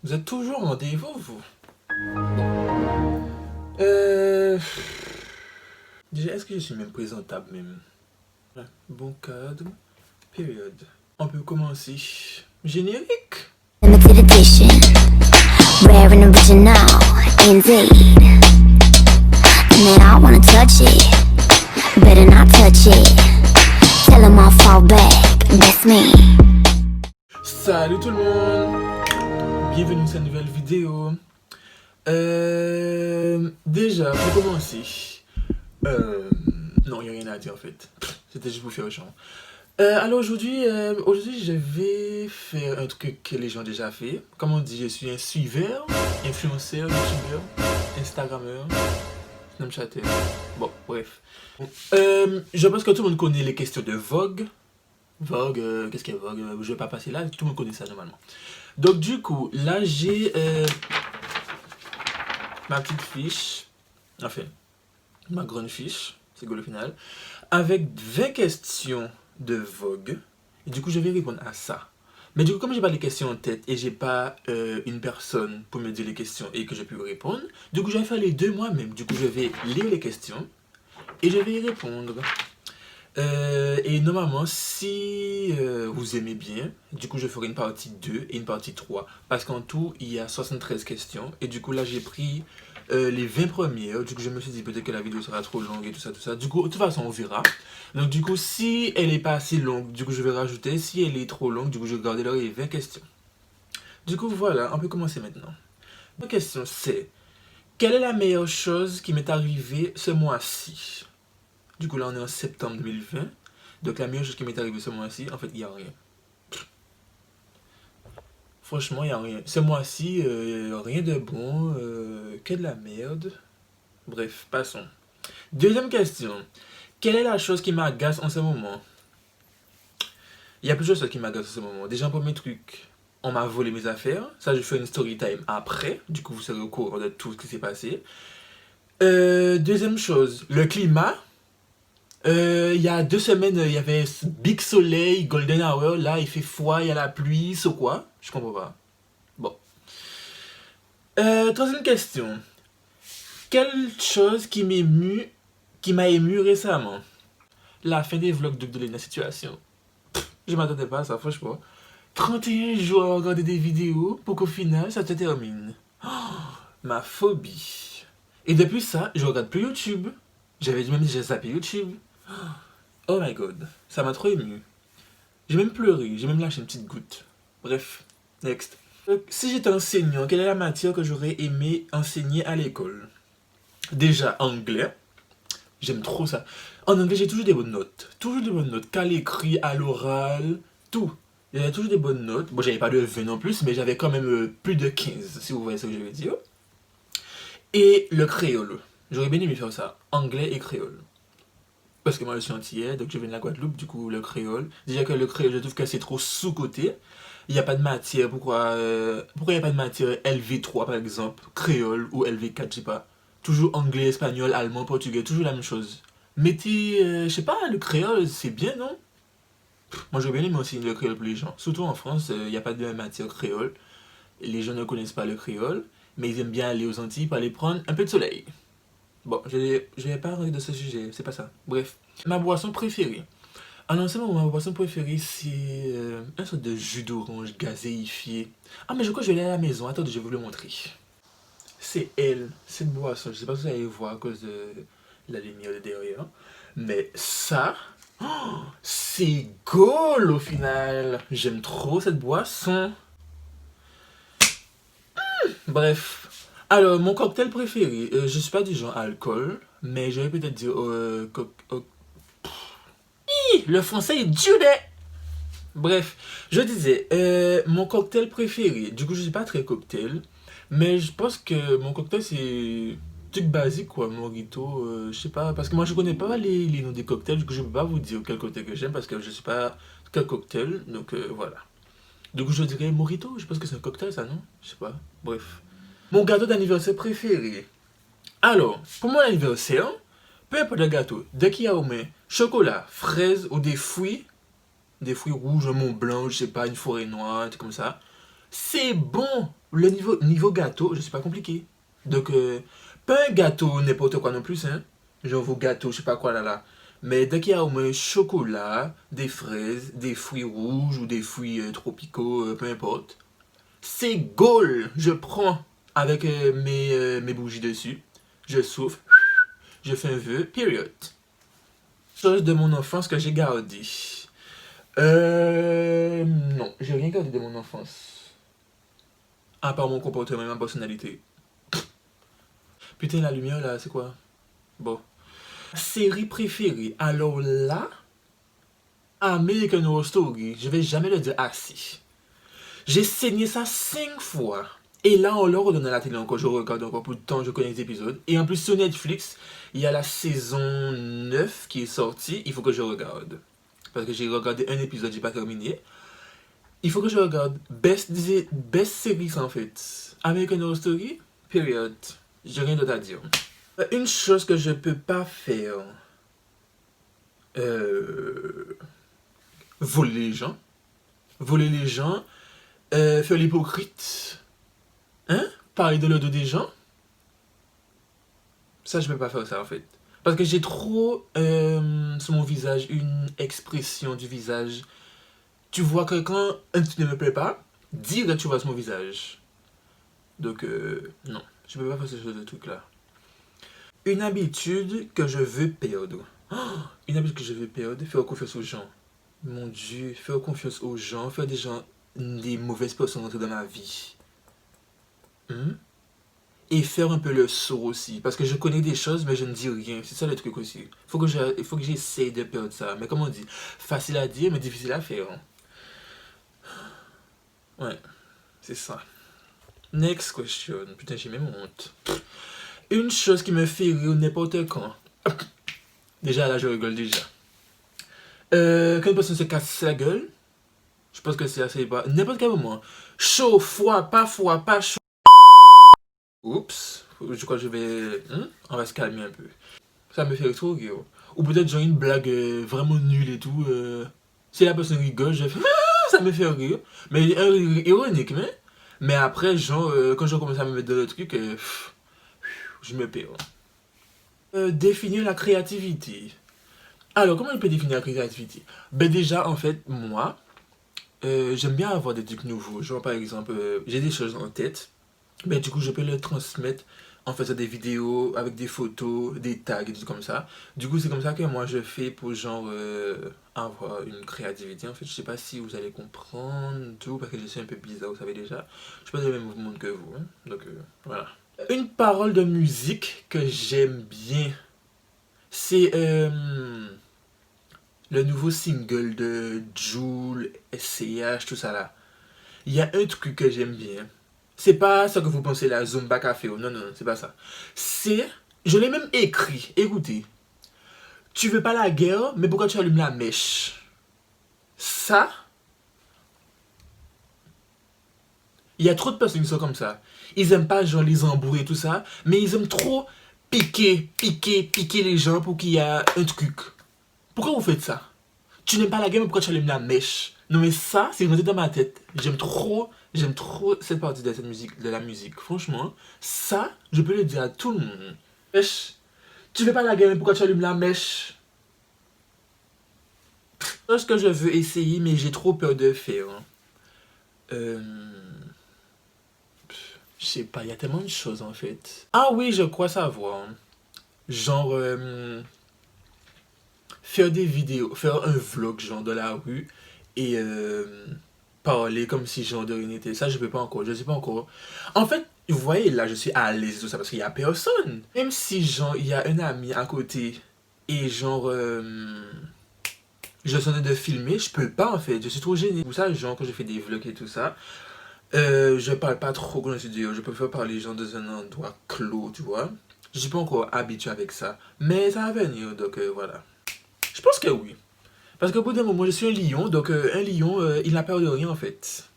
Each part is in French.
Vous êtes toujours au rendez-vous, vous? Euh... Déjà, est-ce que je suis même présentable même? Ouais. Bon cadre, période. On peut commencer. Générique. Limited edition, rare and original, indeed. Man, I wanna touch it, better not touch it. Tell them I'll fall back, that's me. Salut tout le monde. Bienvenue dans cette nouvelle vidéo. Déjà, pour commencer, non, il n'y a rien à dire en fait. C'était juste pour faire le genre. Alors aujourd'hui, je vais faire un truc que les gens ont déjà fait. Comme on dit, je suis un suiveur, influenceur, youtubeur, instagrammeur, snapchatter. Bon, bref. Je pense que tout le monde connaît les questions de Vogue. Vogue, qu'est-ce qu'est Vogue? Je vais pas passer là, tout le monde connaît ça normalement. Donc du coup, là j'ai ma petite fiche, enfin, ma grande fiche, c'est cool au final, avec 20 questions de Vogue. Et du coup, je vais répondre à ça. Mais du coup, comme j'ai pas les questions en tête et j'ai pas une personne pour me dire les questions et que je peux répondre, du coup, je vais faire les deux moi-même. Du coup, je vais lire les questions et je vais y répondre. Et normalement, si vous aimez bien, du coup, je ferai une partie 2 et une partie 3. Parce qu'en tout, il y a 73 questions. Et du coup, là, j'ai pris les 20 premières. Du coup, je me suis dit peut-être que la vidéo sera trop longue et tout ça, tout ça. Du coup, de toute façon, on verra. Donc, du coup, si elle n'est pas assez longue, du coup, je vais rajouter. Si elle est trop longue, du coup, je vais garder là les 20 questions. Du coup, voilà, on peut commencer maintenant. La question, c'est: quelle est la meilleure chose qui m'est arrivée ce mois-ci? Du coup, là, on est en septembre 2020. Donc, la meilleure chose qui m'est arrivée ce mois-ci, en fait, il n'y a rien. Franchement, il n'y a rien. Ce mois-ci, rien de bon, que de la merde. Bref, passons. Deuxième question. Quelle est la chose qui m'agace en ce moment? Il y a plusieurs choses qui m'agacent en ce moment. Déjà, un premier truc, on m'a volé mes affaires. Ça, je fais une story time après. Du coup, vous serez au courant de tout ce qui s'est passé. Deuxième chose, le climat. Il y a 2 semaines, il y avait big soleil, golden hour. Là, il fait froid, il y a la pluie. C'est quoi? Je comprends pas. Bon. Troisième question. Quelle chose qui m'a ému récemment? La fin des vlogs de la situation. Je m'attendais pas à ça, franchement. 31 jours à regarder des vidéos pour qu'au final, ça se termine. Oh, ma phobie. Et depuis ça, je regarde plus YouTube. J'avais même déjà zappé YouTube. Oh my god, ça m'a trop ému. J'ai même pleuré, j'ai même lâché une petite goutte. Bref, next. Si j'étais enseignant, quelle est la matière que j'aurais aimé enseigner à l'école? Déjà, anglais. J'aime trop ça. En anglais, j'ai toujours des bonnes notes. Toujours des bonnes notes. Qu'à l'écrit, à l'oral, tout. J'avais toujours des bonnes notes. Bon, j'avais pas de 20 non plus, mais j'avais quand même plus de 15, si vous voyez ce que je veux dire. Et le créole. J'aurais bien aimé faire ça. Anglais et créole. Parce que moi je suis antillais, donc je viens de la Guadeloupe, du coup le créole. Déjà que le créole, je trouve que c'est trop sous-côté. Il n'y a pas de matière, pourquoi il n'y a pas de matière LV3 par exemple, créole ou LV4, je sais pas. Toujours anglais, espagnol, allemand, portugais, toujours la même chose. Mettez, je sais pas, le créole, c'est bien, non? Moi j'aurais bien aimé aussi le créole pour les gens. Surtout en France, il n'y a pas de matière créole. Les gens ne connaissent pas le créole, mais ils aiment bien aller aux Antilles pour aller prendre un peu de soleil. Bon, je vais pas parler de ce sujet, c'est pas ça. Bref, ma boisson préférée. Ah non, c'est bon, ma boisson préférée, c'est un sorte de jus d'orange gazéifié. Ah, mais je crois que je vais aller à la maison. Attends, je vais vous le montrer. C'est elle, cette boisson. Je sais pas si vous allez voir à cause de la lumière de derrière. Mais ça, oh, c'est gold au final. J'aime trop cette boisson. Bref. Alors, mon cocktail préféré, je suis pas du genre alcool, mais j'aurais peut-être dire le français est dur. Bref, je disais, mon cocktail préféré, du coup je suis pas très cocktail, mais je pense que mon cocktail c'est truc basique quoi, mojito, je sais pas, parce que moi je connais pas les noms des cocktails, du coup je peux pas vous dire quel cocktail que j'aime parce que je sais pas quel cocktail, donc voilà. Du coup je dirais mojito, je pense que c'est un cocktail ça non? Je sais pas, bref. Mon gâteau d'anniversaire préféré. Alors, pour mon anniversaire, peu importe le gâteau, dès qu'il y a au moins chocolat, fraise ou des fruits rouges, un Mont Blanc, je sais pas, une forêt noire, un truc comme ça, C'est bon. Le niveau gâteau, je suis pas compliqué. Donc, pas un gâteau n'importe quoi non plus, hein. Genre vos gâteaux, je sais pas quoi là là. Mais dès qu'il y a au moins chocolat, des fraises, des fruits rouges ou des fruits tropicaux, peu importe. C'est goal. Je prends avec mes bougies dessus. Je souffle. Je fais un vœu. Period. Chose de mon enfance que j'ai gardé. Non, j'ai rien gardé de mon enfance. À part mon comportement et ma personnalité. Putain, la lumière là, c'est quoi? Bon. Série préférée. Alors là, American Horror Story. Je vais jamais le dire assez. J'ai saigné ça 5 fois. Et là, on le redonne à la télé encore. Je regarde encore pour le temps, je connais les épisodes. Et en plus, sur Netflix, il y a la saison 9 qui est sortie. Il faut que je regarde. Parce que j'ai regardé un épisode, j'ai pas terminé. Il faut que je regarde. Best série, en fait. American Horror Story, period. J'ai rien d'autre à dire. Une chose que je peux pas faire. Voler les gens. Voler les gens. Faire l'hypocrite. Hein? Parler de le dos des gens. Ça, je peux pas faire ça, en fait. Parce que j'ai trop sur mon visage une expression du visage. Tu vois que quand un truc ne me plaît pas, dire que tu vois sur mon visage. Donc, non. Je peux pas faire ce genre de truc-là. Une habitude que je veux perdre. Oh, une habitude que je veux perdre, faire confiance aux gens. Mon Dieu, faire confiance aux gens, faire des mauvaises personnes entrer dans ma vie. Et faire un peu le sourd aussi. Parce que je connais des choses, mais je ne dis rien. C'est ça le truc aussi. Il faut que j'essaye de perdre ça. Mais comme on dit, facile à dire, mais difficile à faire. Hein. Ouais, c'est ça. Next question. Putain, j'ai même honte. Une chose qui me fait rire n'importe quand. Déjà, là, je rigole déjà. Quand une personne se casse la gueule, je pense que c'est assez bas. N'importe quel moment. Chaud, froid, pas chaud. Oups. Je crois que je vais... on va se calmer un peu. Ça me fait trop rire. Ou peut-être genre une blague vraiment nulle et tout. Si la personne rigole, je fais... ça me fait rire. Mais un rire ironique, mais après, genre, quand je commence à me mettre dans le truc, je me perds. Définir la créativité. Alors, comment on peut définir la créativité? Ben déjà, en fait, moi, j'aime bien avoir des trucs nouveaux. Genre, par exemple, j'ai des choses en tête. Ben, du coup, je peux les transmettre en faisant des vidéos avec des photos, des tags et tout comme ça. Du coup, c'est comme ça que moi, je fais pour, genre, avoir une créativité. En fait, je sais pas si vous allez comprendre tout, parce que je suis un peu bizarre, vous savez déjà. Je suis pas dans le même monde que vous. Hein. Donc, voilà. Une parole de musique que j'aime bien, c'est le nouveau single de Jul, SCH, tout ça là. Il y a un truc que j'aime bien. C'est pas ça que vous pensez la Zumba Café. Non, non, c'est pas ça. C'est. Je l'ai même écrit. Écoutez. Tu veux pas la guerre, mais pourquoi tu allumes la mèche? Ça. Il y a trop de personnes qui sont comme ça. Ils aiment pas genre les embrouilles et tout ça, mais ils aiment trop piquer les gens pour qu'il y ait un truc. Pourquoi vous faites ça? Tu n'aimes pas la guerre, mais pourquoi tu allumes la mèche? Non mais ça, c'est rentré dans ma tête. J'aime trop cette partie de cette musique, de la musique. Franchement, ça, je peux le dire à tout le monde. Mèche, tu veux pas la guerre, mais pourquoi tu allumes la mèche? C'est ce que je veux essayer, mais j'ai trop peur de faire. Je sais pas, il y a tellement de choses en fait. Ah oui, je crois savoir. Genre, faire des vidéos, faire un vlog genre de la rue et parler comme si genre de rien n'était. Ça, je peux pas encore, je sais pas encore. En fait, vous voyez, là, je suis à l'aise tout ça parce qu'il y a personne. Même si genre, il y a un ami à côté et genre, je suis en train de filmer, je peux pas en fait, je suis trop gêné. Pour ça, genre, quand je fais des vlogs et tout ça, je parle pas trop dans le studio, je préfère parler genre dans un endroit clos, tu vois. Je suis pas encore habitué avec ça, mais ça va venir, donc voilà. Je pense que oui. Parce qu'au bout d'un moment, je suis un lion, donc un lion, il n'a peur de rien en fait.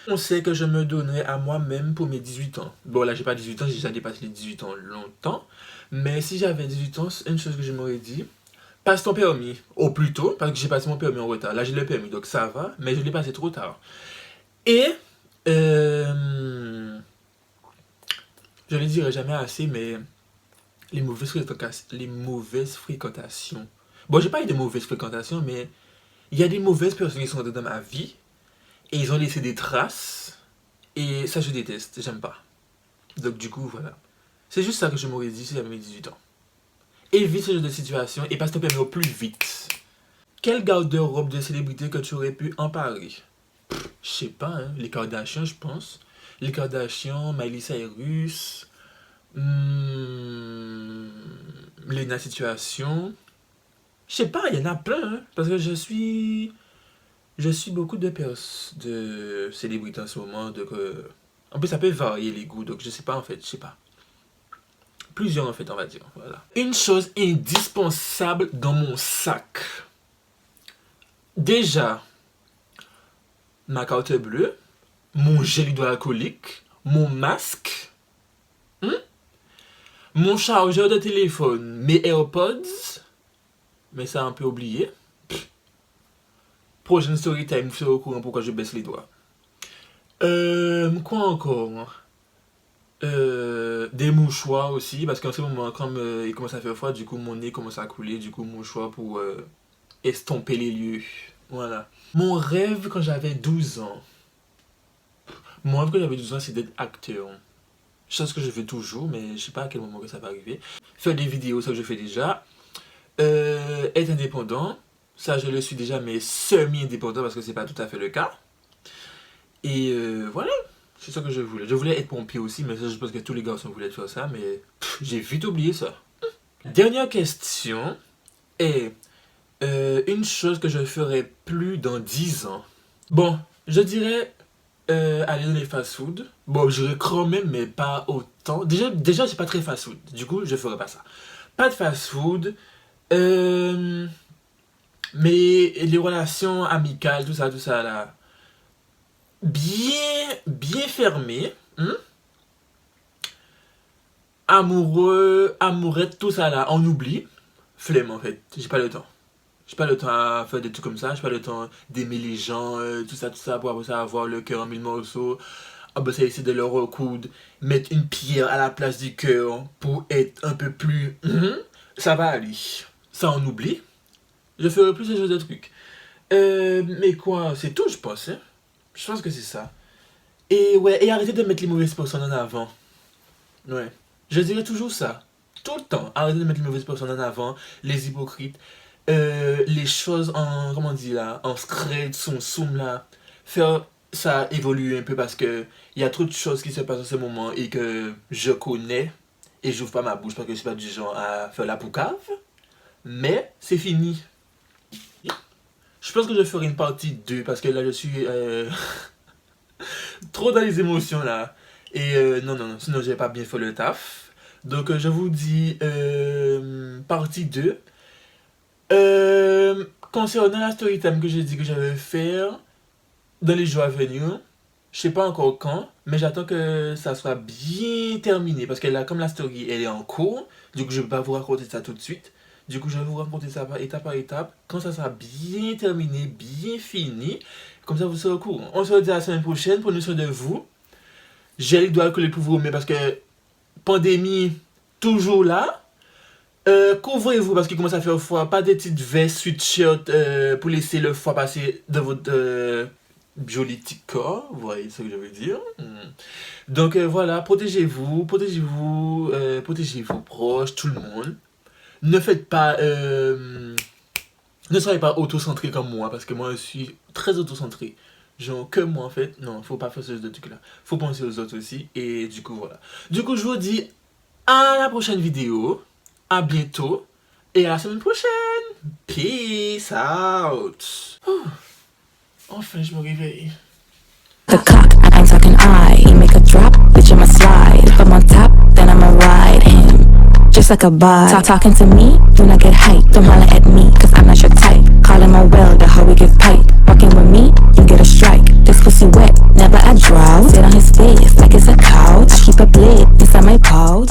On sait que je me donnerai à moi-même pour mes 18 ans. Bon, là, j'ai pas 18 ans, j'ai déjà dépassé les 18 ans longtemps. Mais si j'avais 18 ans, une chose que je m'aurais dit, passe ton permis au plus tôt, parce que j'ai passé mon permis en retard. Là, j'ai le permis, donc ça va, mais je l'ai passé trop tard. Et, je ne le dirai jamais assez, mais les mauvaises fréquentations. Bon, j'ai pas eu de mauvaises fréquentations, mais il y a des mauvaises personnes qui sont entrées dans ma vie et ils ont laissé des traces. Et ça, je déteste, j'aime pas. Donc, du coup, voilà. C'est juste ça que je m'aurais dit si j'avais 18 ans. Évite ce genre de situation et passe ton permis au plus vite. Quel garde-robe de célébrité que tu aurais pu emparer? Je sais pas, hein. Les Kardashians, je pense. Les Kardashians, Miley Cyrus, Lena Situation. Je sais pas, il y en a plein, hein, parce que je suis beaucoup de célébrités en ce moment, donc en plus ça peut varier les goûts, donc je sais pas en fait, je sais pas. Plusieurs en fait, on va dire, voilà. Une chose indispensable dans mon sac. Déjà, ma carte bleue, mon gel hydroalcoolique, mon masque, mon chargeur de téléphone, mes AirPods, mais ça un peu oublié. Prochaine story time, vous serez au courant pourquoi je baisse les doigts. Quoi encore? Des mouchoirs aussi, parce qu'en ce moment, comme il commence à faire froid, du coup mon nez commence à couler, du coup mouchoir pour estomper les lieux. Voilà. Mon rêve quand j'avais 12 ans. Mon rêve quand j'avais 12 ans, c'est d'être acteur. Chose que je fais toujours, mais je sais pas à quel moment que ça va arriver. Faire des vidéos, ça que je fais déjà. Être indépendant, ça je le suis déjà, mais semi-indépendant parce que c'est pas tout à fait le cas. Et voilà, c'est ça que je voulais. Je voulais être pompier aussi, mais ça je pense que tous les garçons voulaient faire ça, mais j'ai vite oublié ça. Dernière question est une chose que je ferai plus dans 10 ans. Bon, je dirais aller dans les fast-food. Bon, j'irai quand même, mais pas autant. Déjà c'est pas très fast-food, du coup je ferai pas ça. Pas de fast-food. Mais les relations amicales, tout ça là, bien fermées, amoureux, amourette, tout ça là, on oublie. Flemme en fait, j'ai pas le temps. J'ai pas le temps à faire des trucs comme ça, j'ai pas le temps d'aimer les gens, tout ça, pour après ça avoir le cœur en mille morceaux. Ah bah ça essaie de leur recoudre, mettre une pierre à la place du cœur pour être un peu plus... ça va aller. Ça on oublie. Je ferai plus ce genre de trucs. Mais quoi, c'est tout je pense. Hein? Je pense que c'est ça. Et ouais, et arrêtez de mettre les mauvaises personnes en avant. Ouais. Je dirais toujours ça. Tout le temps. Arrêtez de mettre les mauvaises personnes en avant. Les hypocrites. Les choses en... Comment on dit là? En scred, son soum là. Faire ça évoluer un peu parce que il y a trop de choses qui se passent en ce moment et que je connais. Et j'ouvre pas ma bouche parce que je suis pas du genre à faire la poucave. Mais c'est fini. Je pense que je ferai une partie 2 parce que là je suis trop dans les émotions là. Et non, sinon j'ai pas bien fait le taf. Donc je vous dis partie 2. Concernant la story time que j'ai dit que j'allais faire dans les jours à venir, je sais pas encore quand, mais j'attends que ça soit bien terminé parce que là, comme la story elle est en cours, du coup je ne peux pas vous raconter ça tout de suite. Du coup je vais vous raconter ça par étape, quand ça sera bien terminé, bien fini, comme ça vous serez au courant. On se retrouve la semaine prochaine, prenez soin de vous. Gel hydroalcoolique pour vous, mais parce que pandémie toujours là. Couvrez-vous parce qu'il commence à faire froid. Pas des petites vestes, sweatshirt pour laisser le froid passer dans votre joli petit corps. Vous voyez ce que je veux dire. Donc voilà, protégez-vous proches, tout le monde. Ne faites pas... ne soyez pas auto-centré comme moi parce que moi je suis très auto-centré. Genre que moi en fait. Non, faut pas faire ce genre de truc là. Faut penser aux autres aussi. Et du coup voilà. Du coup je vous dis à la prochaine vidéo. À bientôt et à la semaine prochaine. Peace out. Enfin, je me réveille. The cock, I'm talking he make a drop, bitch I'ma slide. If I'm on top, then I'ma ride him. Just like a bot. Talking to me, do not get hype. Don't holler at me, cause I'm not your type. Calling my welder, how we give pipe. Walking with me, you get a strike. This pussy wet, never a drought. Sit on his face like it's a couch. I keep a blade inside my pouch.